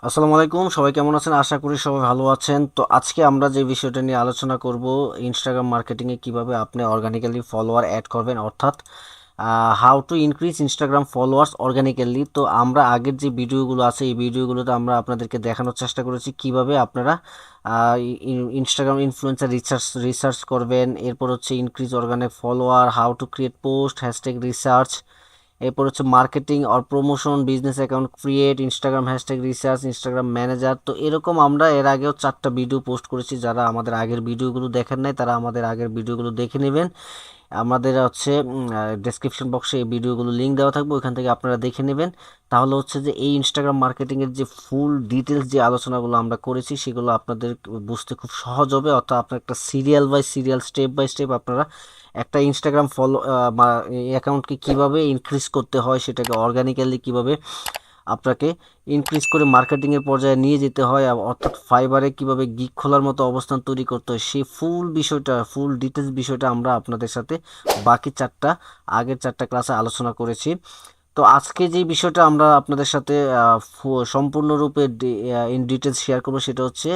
আসসালামু আলাইকুম, সবাই কেমন আছেন? আশা করি সবাই ভালো আছেন। তো আজকে আমরা যে বিষয়টা নিয়ে আলোচনা করব, ইনস্টাগ্রাম মার্কেটিংয়ে কিভাবে আপনি অর্গানিক্যালি ফলোয়ার অ্যাড করবেন, অর্থাৎ how to increase Instagram followers organically. তো আমরা আগের যে ভিডিওগুলো আছে এই ভিডিওগুলোতে আমরা আপনাদেরকে দেখানোর চেষ্টা করেছি কিভাবে আপনারা ইনস্টাগ্রাম ইনফ্লুয়েন্সার রিসার্চ করবেন, এরপর হচ্ছে increase organic follower, how to create post, hashtag research, এরপর হচ্ছে marketing or promotion, business account create, Instagram hashtag research, Instagram manager. তো এরকম আমরা এর আগেও 4টা ভিডিও পোস্ট করেছি। যারা আমাদের আগের ভিডিওগুলো দেখেন নাই তারা আমাদের আগের ভিডিওগুলো দেখে নেবেন। আমাদের হচ্ছে ডেসক্রিপশন বক্সে এই ভিডিওগুলো লিঙ্ক দেওয়া থাকবে, ওইখান থেকে আপনারা দেখে নেবেন। তাহলে হচ্ছে যে এই ইনস্টাগ্রাম মার্কেটিংয়ের যে ফুল ডিটেলস যে আলোচনাগুলো আমরা করেছি সেগুলো আপনাদের বুঝতে খুব সহজ হবে। অর্থাৎ আপনার একটা serial by serial, step by step আপনারা একটা ইনস্টাগ্রাম ফলো অ্যাকাউন্টকে কিভাবে ইনক্রিজ করতে হয়, সেটাকে অর্গানিক্যালি কিভাবে আপনাকে ইনক্রিজ করে মার্কেটিংয়ের পর্যায়ে নিয়ে যেতে হয়, অর্থাৎ ফাইবারে কিভাবে গিগ খোলার মতো অবস্থান তৈরি করতে হয়, সেই ফুল ডিটেলস বিষয়টা আমরা আপনাদের সাথে বাকি আগের 4টা ক্লাসে আলোচনা করেছি। তো আজকে যে বিষয়টা আমরা আপনাদের সাথে সম্পূর্ণরূপে ইন ডিটেলস শেয়ার করবো সেটা হচ্ছে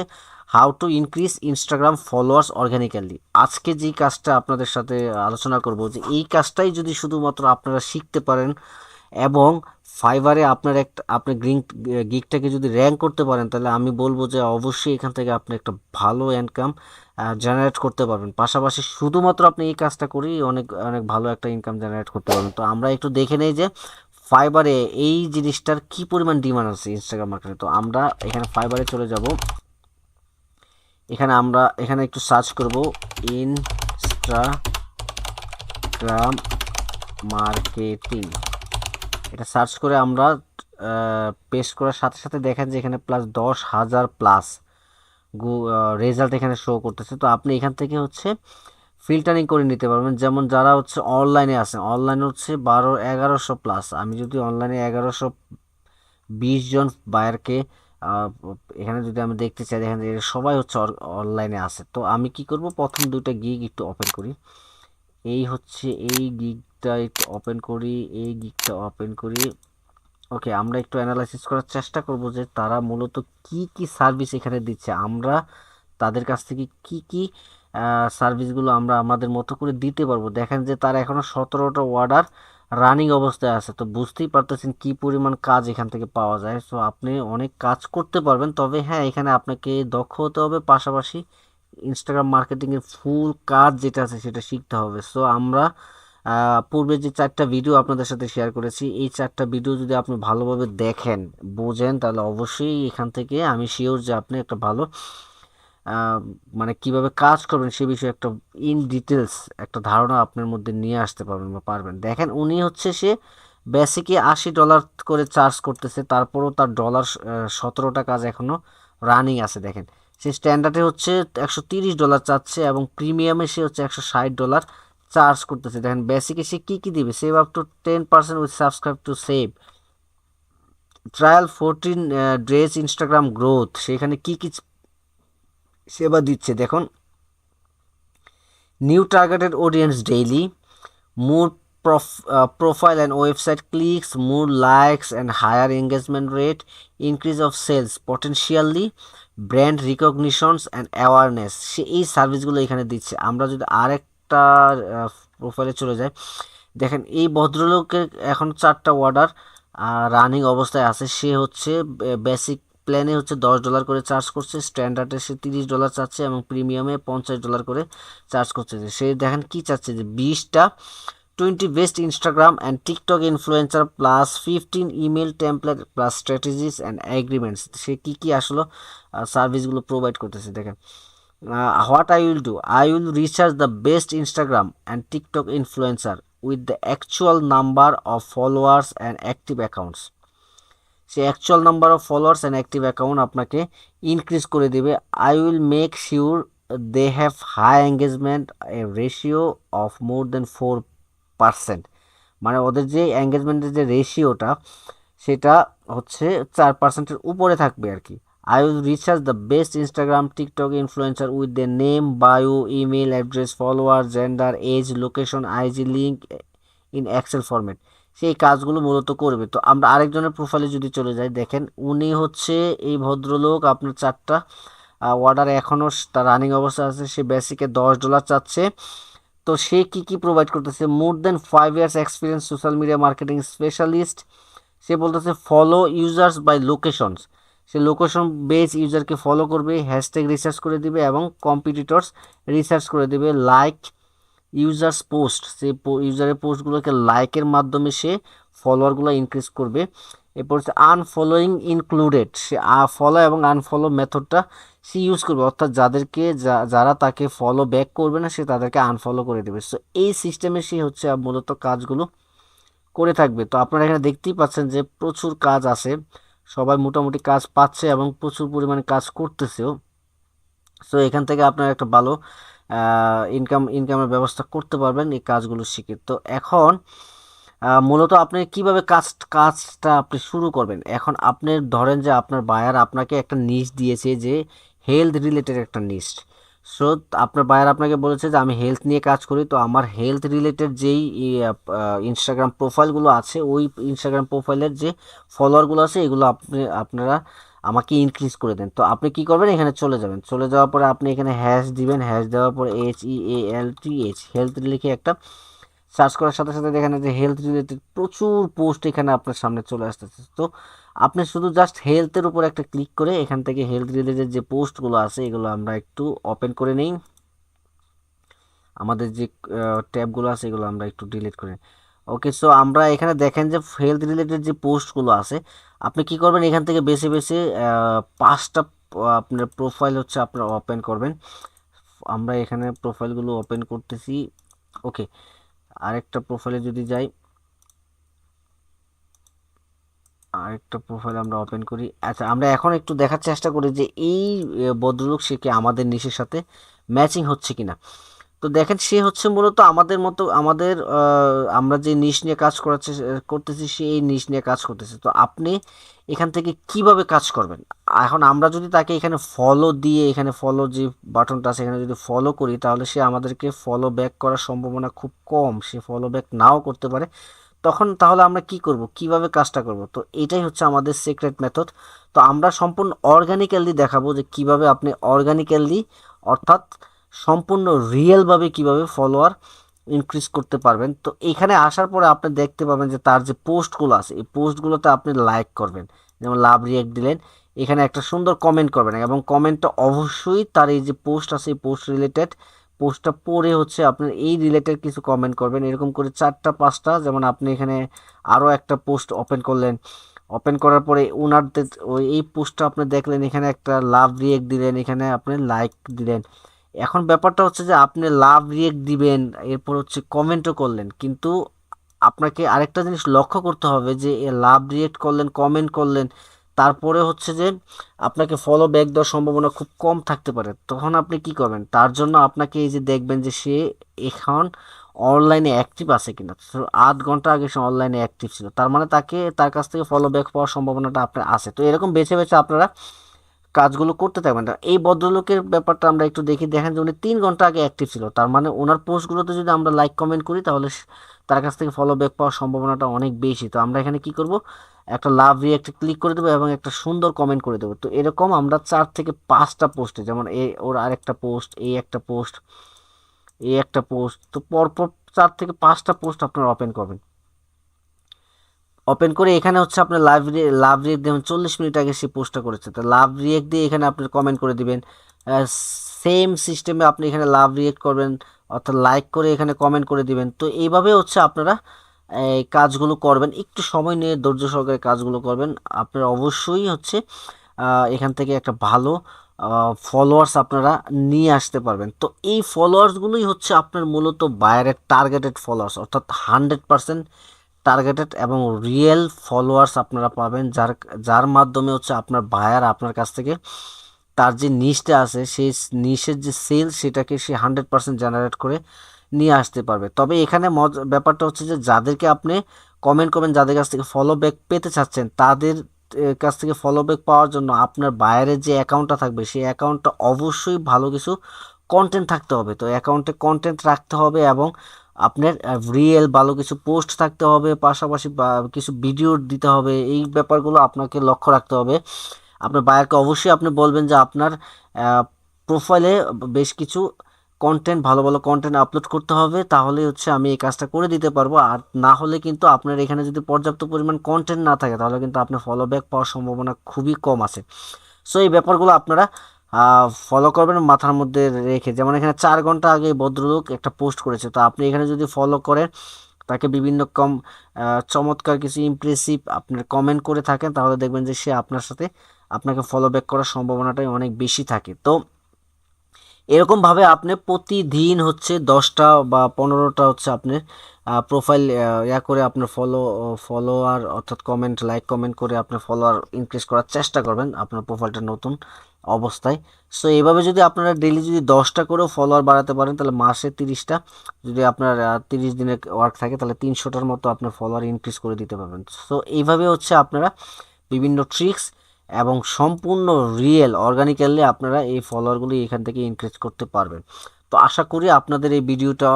how to increase Instagram followers organically. আজকে যেই কাজটা আপনাদের সাথে আলোচনা করব, যে এই কাজটাই যদি শুধুমাত্র আপনারা শিখতে পারেন এবং ফাইবারে আপনি গিগটাকে যদি র্যাঙ্ক করতে পারেন, তাহলে আমি বলবো যে অবশ্যই এখান থেকে আপনি একটা ভালো ইনকাম জেনারেট করতে পারবেন। পাশাপাশি শুধুমাত্র আপনি এই কাজটা করেই অনেক অনেক ভালো একটা ইনকাম জেনারেট করতে পারবেন। তো আমরা একটু দেখে নেই যে ফাইবারে এই জিনিসটার কি পরিমাণ ডিমান্ড আছে ইনস্টাগ্রাম মার্কেটে। তো আমরা এখানে ফাইবারে চলে যাব। এখানে একটু সার্চ করব ইনস্টাগ্রাম মার্কেটিং। এটা সার্চ করে আমরা পেস্ট করার সাথে সাথে দেখেন যে এখানে প্লাস 10,000 প্লাস রেজাল্ট এখানে শো করতেছে। তো আপনি এখান থেকে হচ্ছে ফিল্টারিং করে নিতে পারবেন। যেমন যারা হচ্ছে অনলাইনে আছেন, অনলাইনে হচ্ছে 1100 প্লাস। আমি যদি অনলাইনে 1120 জন বায়ারকে এখানে যদি আমি দেখতে চাই, দেখেন যে এরা সবাই হচ্ছে অনলাইনে আছে। তো আমি কি করব, প্রথম দুইটা গিগ একটু ওপেন করি। এই গিগটা একটু ওপেন করি, এই গিগটা ওপেন করি। ওকে, আমরা একটু অ্যানালাইসিস করার চেষ্টা করব যে তারা মূলত কি কি সার্ভিস এখানে দিচ্ছে, আমরা তাদের কাছ থেকে কি কি সার্ভিসগুলো আমরা আমাদের মতো করে দিতে পারবো। দেখেন যে তারা এখনো 17টা অর্ডার রানিং অবস্থায় আছে। তো বুঝতেই পারতেছেন কি পরিমাণ কাজ এখান থেকে পাওয়া যায়। সো আপনি অনেক কাজ করতে পারবেন, তবে হ্যাঁ, এখানে আপনাকে দক্ষ হতে হবে, পাশাপাশি ইনস্টাগ্রাম মার্কেটিংয়ের ফুল কাজ যেটা আছে সেটা শিখতে হবে। সো আমরা পূর্বে যে 4টা ভিডিও আপনাদের সাথে শেয়ার করেছি, এই 4টা ভিডিও যদি আপনি ভালোভাবে দেখেন, বোঝেন, তাহলে অবশ্যই এখান থেকে আমি শিওর যে আপনি একটা ভালো আহ, মানে কিভাবে কাজ করবেন সে বিষয়ে একটা ইন ডিটেলস একটা ধারণা আপনার মধ্যে নিয়ে আসতে পারবেন বা পারবেন। দেখেন উনি হচ্ছে সে বেসিকে $80 করে চার্জ করতেছে, তারপরও তার $17টা কাজ এখনো রানিং আছে। দেখেন সে স্ট্যান্ডার্ডে হচ্ছে $130 চাচ্ছে এবং প্রিমিয়ামে সে হচ্ছে $160 চার্জ করতেছে। দেখেন বেসিকে সে কি কি দিবে, save up to 10% with subscribe to save, trial 14 days Instagram growth, সেখানে কি কি সেবা দিচ্ছে দেখুন। New targeted audience daily, more profile and website clicks, more likes and higher engagement rate, increase of sales potentially, brand recognitions and awareness। সে এই সার্ভিসগুলো এখানে দিচ্ছে। আমরা যদি আরেকটা প্রোফাইলে চলে যাই, দেখেন এই ভদ্রলোকের এখন 4টা অর্ডার রানিং অবস্থায় আছে। সে হচ্ছে বেসিক প্ল্যানে হচ্ছে $10 করে চার্জ করছে, স্ট্যান্ডার্ডে সে $30 চাচ্ছে এবং প্রিমিয়ামে $50 করে চার্জ করছে। সে দেখেন কি চাচ্ছে, যে 20টা 20 best Instagram and TikTok influencer plus 15 email template plus strategies and agreements. সে কী কী আসলে সার্ভিসগুলো প্রোভাইড করতেছে দেখেন। What I will do, I will research the best Instagram and TikTok influencer with the actual number of followers and active accounts. সে actual number of followers and active account আপনাকে increase করে দেবে। I will make sure they have high engagement, A ratio of মোর দেন 4%। মানে ওদের যে এঙ্গেজমেন্টের যে রেশিওটা সেটা হচ্ছে 4%-এর উপরে থাকবে আর কি। I will research the best Instagram TikTok influencer with the name, bio, email address, follower, gender, age, location, IG link in Excel format. সেই কাজগুলো মূলত করবে। তো আমরা আরেকজনের প্রোফাইলে যদি চলে যাই, দেখেন উনি হচ্ছে এই ভদ্রলোক, আপনার 4টা অর্ডার এখনও তার রানিং অবস্থা আছে, সে বেসিকে $10 চাচ্ছে। তো সে কি কি প্রোভাইড করতেছে, more than 5 years experience social media marketing specialist. সে বলতেছে ফলো ইউজার্স বাই লোকেশনস, সে লোকেশন বেস ইউজারকে ফলো করবে, হ্যাশট্যাগ রিসার্চ করে দিবে এবং কম্পিটিটরস রিসার্চ করে দিবে, লাইক ইউজার্স পোস্ট, সে ইউজারের পোস্টগুলোকে লাইকের মাধ্যমে সে ফলোয়ারগুলো ইনক্রিজ করবে। এরপর হচ্ছে আনফলোয়িং ইনক্লুডেড, সে ফলো এবং আনফলো মেথডটা সে ইউজ করবে, অর্থাৎ যাদেরকে যারা তাকে ফলো ব্যাক করবে না সে তাদেরকে আনফলো করে দেবে। সো এই সিস্টেমে সে হচ্ছে মূলত কাজগুলো করে থাকবে। তো আপনারা এখানে দেখতেই পাচ্ছেন যে প্রচুর কাজ আছে, সবাই মোটামুটি কাজ পাচ্ছে এবং প্রচুর পরিমাণে কাজ করতেছেও। সো এখান থেকে আপনারা একটা ভালো ইনকামের ব্যবস্থা করতে পারবেন এই কাজগুলো শিখে। তো এখন মূলত আপনি কিভাবে কাজটা আপনি শুরু করবেন। এখন আপনি ধরেন যে আপনার বায়ার আপনাকে একটা নিশ দিয়েছে, যে হেলথ রিলেটেড একটা নিশ। সো আপনার বায়ার আপনাকে বলেছে যে আমি হেলথ নিয়ে কাজ করি, তো আমার হেলথ রিলেটেড যেই ইনস্টাগ্রাম প্রোফাইলগুলো আছে, ওই ইনস্টাগ্রাম প্রোফাইলের যে ফলোয়ারগুলো আছে এগুলো আপনারা আমাকে ইনক্রিজ করে দেন। তো আপনি কি করবেন, এখানে চলে যাবেন, চলে যাওয়ার পরে আপনি এখানে হ্যাশ দিবেন, হ্যাশ দেওয়ার পর HEALTH হেলথ লিখে একটা সার্চ করার সাথে সাথে দেখেন যে হেলথ রিলেটেড প্রচুর পোস্ট এখানে আপনার সামনে চলে আসতেছে। তো আপনি শুধু জাস্ট হেলথের উপর একটা ক্লিক করে এখান থেকে হেলথ রিলেটেড যে পোস্টগুলো আছে এগুলো আমরা একটু ওপেন করে নিই। আমাদের যে ট্যাবগুলো আছে এগুলো আমরা একটু ডিলিট করে নিই। ওকে, সো আমরা এখানে দেখেন যে হেলথ রিলেটেড যে পোস্টগুলো আছে, আপনি কি করবেন, এখান থেকে বেছে বেছে 5টা আপনার প্রোফাইল হচ্ছে আপনারা ওপেন করবেন। আমরা এখানে প্রোফাইলগুলো ওপেন করতেছি। ওকে, আরেকটা প্রোফাইলে যদি যাই, আরেকটা প্রোফাইল আমরা ওপেন করি। আচ্ছা, আমরা এখন একটু দেখার চেষ্টা করি যে এই ভদ্রলোক সে কি আমাদের নিশের সাথে ম্যাচিং হচ্ছে কিনা। তো দেখেন সে হচ্ছে মূলত আমাদের মতো, আমরা যে নিশ নিয়ে কাজ করতেছি সে এই নিশ নিয়ে কাজ করতেছে। তো আপনি এখান থেকে কিভাবে কাজ করবেন, এখন আমরা যদি তাকে এখানে ফলো দিয়ে, এখানে ফলো যে বাটনটা আছে এখানে যদি ফলো করি, তাহলে সে আমাদেরকে ফলো ব্যাক করার সম্ভাবনা খুব কম, সে ফলো ব্যাক নাও করতে পারে। তখন তাহলে আমরা কি করব, কিভাবে কাজটা করব, তো এটাই হচ্ছে আমাদের সিক্রেট মেথড। তো আমরা সম্পূর্ণ অর্গানিক্যালি দেখাবো যে কিভাবে আপনি অর্গানিক্যালি, অর্থাৎ সম্পূর্ণ রিয়েলভাবে কিভাবে ফলোয়ার ইনক্রিজ করতে পারবেন। তো এখানে আসার পরে আপনি দেখতে পাবেন যে তার যে পোস্টগুলো আছে এই পোস্টগুলোতে আপনি লাইক করবেন, যেমন লাভ রিয়েক্ট দিলেন, এখানে একটা সুন্দর কমেন্ট করবেন এবং কমেন্টটা অবশ্যই তার এই যে পোস্ট আছে এই পোস্ট রিলেটেড, পোস্টটা পড়ে হচ্ছে আপনার এই রিলেটেড কিছু কমেন্ট করবেন, এরকম করে 4টা 5টা। যেমন আপনি এখানে আরও একটা পোস্ট ওপেন করলেন, ওপেন করার পরে ওনারদের ওই এই পোস্টটা আপনি দেখলেন, এখানে একটা লাভ রিয়েক্ট দিলেন, এখানে আপনি লাইক দিলেন। এখন ব্যাপারটা হচ্ছে যে আপনি লাভ রিয়েক্ট দিবেন, এরপর হচ্ছে কমেন্টও করলেন, কিন্তু আপনাকে আরেকটা জিনিস লক্ষ্য করতে হবে যে লাভ রিয়েক্ট করলেন, কমেন্ট করলেন, তারপরে হচ্ছে যে আপনাকে ফলো ব্যাক দেওয়ার সম্ভাবনা খুব কম থাকতে পারে। তখন আপনি কি করবেন, তার জন্য আপনাকে এই যে দেখবেন যে সে এখন অনলাইনে অ্যাক্টিভ আছে কিনা। তো 8 ঘন্টা আগে সে অনলাইনে অ্যাক্টিভ ছিল, তার মানে তার কাছ থেকে ফলো ব্যাক পাওয়ার সম্ভাবনাটা আপনার আছে। তো এরকম বেছে বেছে আপনারা কাজগুলো করতে থাকবেন। এই ভদ্রলোকের ব্যাপারটা আমরা একটু দেখি, দেখেন যে উনি 3 ঘন্টা আগে অ্যাক্টিভ ছিল, তার মানে ওনার পোস্টগুলোতে যদি আমরা লাইক কমেন্ট করি তাহলে তার কাছ থেকে ফলো ব্যাক পাওয়ার সম্ভাবনাটা অনেক বেশি। তো আমরা এখানে কি করব, একটা লাভ রিয়েক্ট ক্লিক করে দেবো এবং একটা সুন্দর কমেন্ট করে দেবো। তো এরকম আমরা 4 থেকে 5টা পোস্টে, যেমন ওর আরেকটা পোস্ট, এই একটা পোস্ট, এই একটা পোস্ট, তো পরপর 4 থেকে 5টা পোস্ট আপনারা ওপেন করবেন। ওপেন করে এখানে হচ্ছে আপনার লাভ রিয়েক্ট দেবেন, 40 মিনিট আগে সে পোস্টটা করেছে, তো লাভ রিয়েক্ট দিয়ে এখানে আপনি কমেন্ট করে দিবেন। সেম সিস্টেমে আপনি এখানে লাভ রিয়েক্ট করবেন, অর্থাৎ লাইক করে এখানে কমেন্ট করে দিবেন। তো এইভাবে হচ্ছে আপনারা এই কাজগুলো করবেন, একটু সময় নিয়ে ধৈর্য সহকারে কাজগুলো করবেন, আপনারা অবশ্যই হচ্ছে এখান থেকে একটা ভালো ফলোয়ার্স আপনারা নিয়ে আসতে পারবেন। তো এই ফলোয়ার্সগুলোই হচ্ছে আপনার মূলত বায়ারের টার্গেটেড ফলোয়ার্স, অর্থাৎ 100% টার্গেটেড এবং রিয়েল ফলোয়ার্স আপনারা পাবেন, যার যার মাধ্যমে হচ্ছে আপনার বায়ার আপনার কাছ থেকে তার যে নিশটা আছে সেই নিশের যে সেল সেটাকে সে 100% জেনারেট করে নিয়ে আসতে পারবে। তবে এখানে ব্যাপারটা হচ্ছে যে যাদেরকে আপনি কমেন্ট করবেন, যাদের কাছ থেকে ফলো ব্যাক পেতে চাচ্ছেন, তাদের কাছ থেকে ফলো ব্যাক পাওয়ার জন্য আপনার বায়ারের যে অ্যাকাউন্টটা থাকবে সেই অ্যাকাউন্টটা অবশ্যই ভালো কিছু কন্টেন্ট থাকতে হবে। তো অ্যাকাউন্টে কন্টেন্ট রাখতে হবে এবং আপনার রিয়েল ভালো কিছু পোস্ট থাকতে হবে, পাশাপাশি কিছু ভিডিও দিতে হবে। এই ব্যাপারগুলো আপনাকে লক্ষ্য রাখতে হবে। আপনার বায়ারকে অবশ্যই আপনি বলবেন যে আপনার প্রোফাইলে বেশ কিছু কন্টেন্ট, ভালো ভালো কন্টেন্ট আপলোড করতে হবে, তাহলে হচ্ছে আমি এই কাজটা করে দিতে পারবো। আর না হলে কিন্তু আপনার এখানে যদি পর্যাপ্ত পরিমাণ কন্টেন্ট না থাকে, তাহলে কিন্তু আপনার ফলো ব্যাক পাওয়ার সম্ভাবনা খুবই কম আছে। সো এই ব্যাপারগুলো আপনারা ফলো করবেন মাথার মধ্যে রেখে। যেমন এখানে 4 ঘন্টা আগে এই ভদ্রলোক একটা পোস্ট করেছে, তো আপনি এখানে যদি ফলো করেন, তাকে বিভিন্ন চমৎকার কিছু ইমপ্রেসিভ আপনার কমেন্ট করে থাকেন, তাহলে দেখবেন যে সে আপনার সাথে আপনাকে ফলো ব্যাক করার সম্ভাবনাটাই অনেক বেশি থাকে। তো এরকমভাবে আপনি প্রতিদিন হচ্ছে 10টা বা 15টা হচ্ছে আপনার প্রোফাইল করে আপনার ফলোয়ার অর্থাৎ কমেন্ট করে আপনার ফলোয়ার ইনক্রিজ করার চেষ্টা করবেন আপনার প্রোফাইলটা নতুন অবস্থায়। সো এইভাবে যদি আপনারা ডেইলি যদি 10টা করেও ফলোয়ার বাড়াতে পারেন, তাহলে মাসে 30টা, যদি আপনার 30 দিনের ওয়ার্ক থাকে, তাহলে 300টার মতো আপনার ফলোয়ার ইনক্রিজ করে দিতে পারবেন। সো এইভাবে হচ্ছে আপনারা বিভিন্ন ট্রিক্স এবং সম্পূর্ণ রিয়েল অর্গানিক্যালি আপনারা এই ফলোয়ারগুলি এখান থেকে ইনক্রিজ করতে পারবেন। তো আশা করি আপনাদের এই ভিডিওটা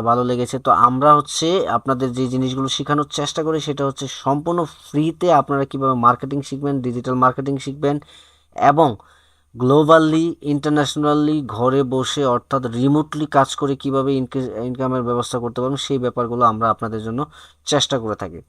ভালো লেগেছে। তো আমরা হচ্ছে আপনাদের যে জিনিসগুলো শেখানোর চেষ্টা করি, সেটা হচ্ছে সম্পূর্ণ ফ্রিতে আপনারা কিভাবে মার্কেটিং শিখবেন, ডিজিটাল মার্কেটিং শিখবেন, এবং গ্লোবালি ইন্টারন্যাশনালি ঘরে বসে অর্থাৎ রিমোটলি কাজ করে কিভাবে ইনকামের ব্যবস্থা করতে পারবেন, সেই ব্যাপারগুলো আমরা আপনাদের জন্য চেষ্টা করে থাকি।